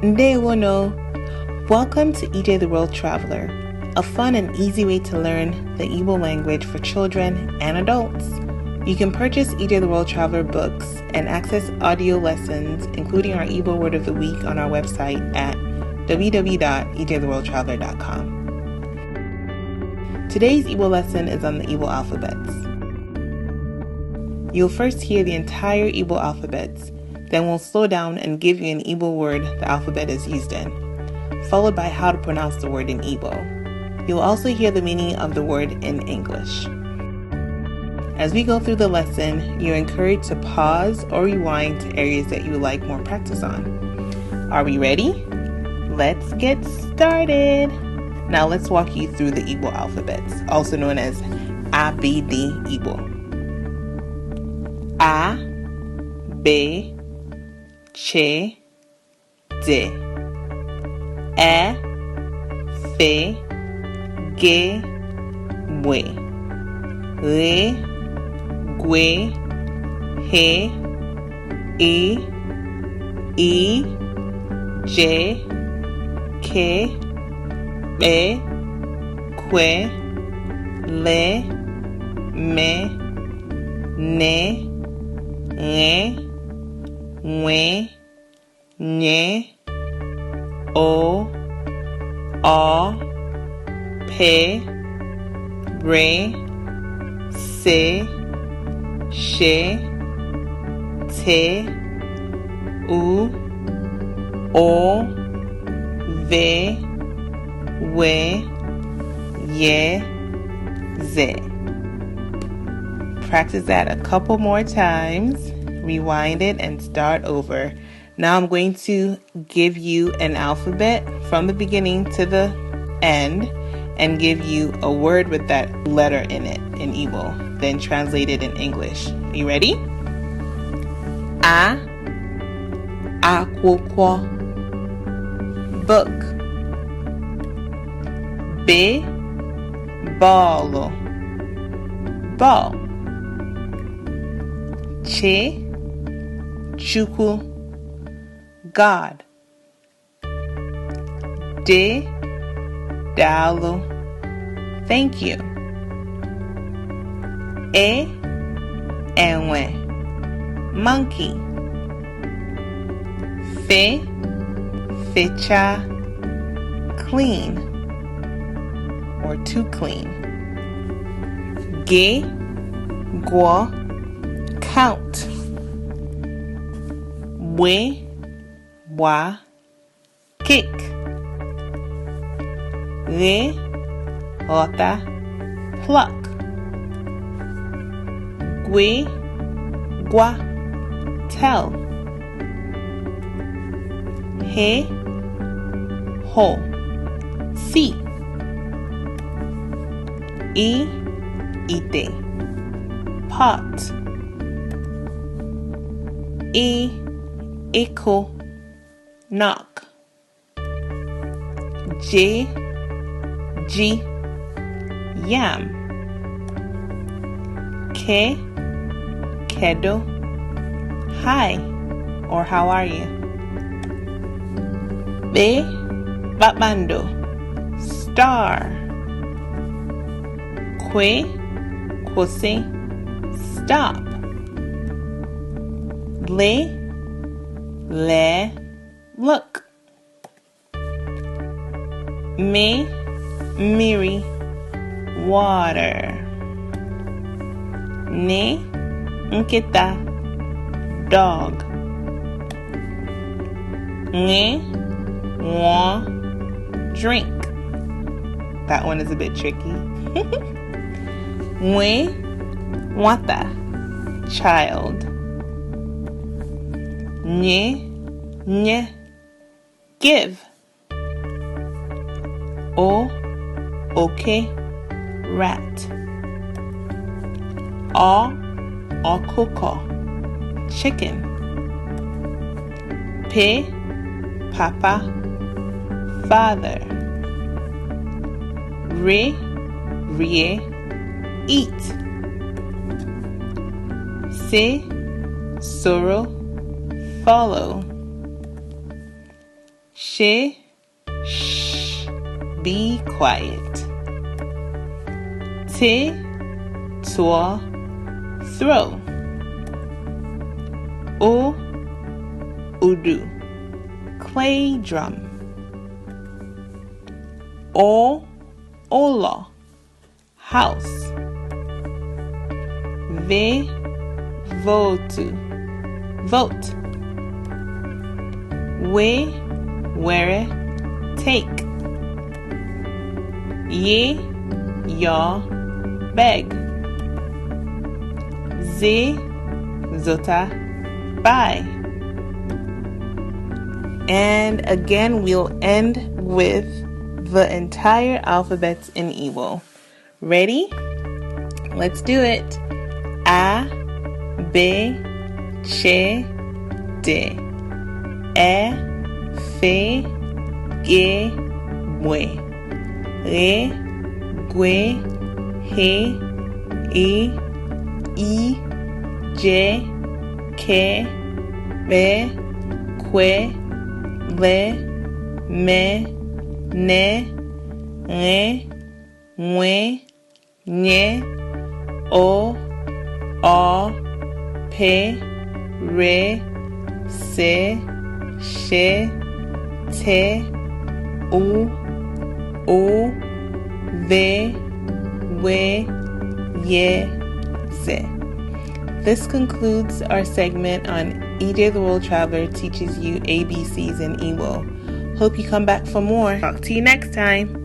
Ndewono. Welcome to EJ the World Traveler, a fun and easy way to learn the Igbo language for children and adults. You can purchase EJ the World Traveler books and access audio lessons, including our Igbo Word of the Week, on our website at www.ejtheworldtraveler.com. Today's Igbo lesson is on the Igbo alphabets. You'll first hear the entire Igbo alphabets, then we'll slow down and give you an Igbo word the alphabet is used in, followed by how to pronounce the word in Igbo. You'll also hear the meaning of the word in English. As we go through the lesson, you're encouraged to pause or rewind to areas that you would like more practice on. Are we ready? Let's get started. Now let's walk you through the Igbo alphabets, also known as ABD Igbo. A, B, Ch, D, E, F, G, W, R, G, H, I, J, K, B, Q, L, M, N, Nwe, Nye, O, P, Re, Se, She, Te, U, O, Ve, We, Ye, Ze. Practice that a couple more times. Rewind it and start over. Now I'm going to give you an alphabet from the beginning to the end and give you a word with that letter in it in Igbo, then translate it in English. You ready? A, akwụkwọ, book. B, ball, ball. Ch, Chukwu, God. D, Dalu, thank you. E, Enwe, monkey. Fe, Fecha, clean or to clean. Ge, Gwo, count. We, wa, kick. Re, rota, pluck. Gwe, gwa, tell. He, ho, see. I, ite, pot. Echo, knock. J, G, yam. K, kedo, hi, or how are you? B, babando, star. Que, kwose, stop. Le, look. Me, Miri, water. Ne, nkita, dog. Nge, wa, drink. That one is a bit tricky. Nwe, wata, child. Nye, give. Okay, rat. Ọkụkọ, chicken. Papa, father. Rie, eat. Sorrow, follow. She, shh, be quiet. Te, twa, throw. O, udu, clay drum. O, ola, house. Ve, votu, vote. We, were, take. Ye, ya, beg. Ze, zota, buy. And again, we'll end with the entire alphabet in Igbo. Ready? Let's do it. A, B, C, D. E, F, G, W. Re, Gue, He, I, J, K, B, Que, Le, Me, Ne, Re, Mwe, Nye, O, Pe, Re, Se, She, Te, U, Ve, We, Ye, Ze. This concludes our segment on EJ the World Traveler teaches you ABCs in Igbo. Hope you come back for more. Talk to you next time.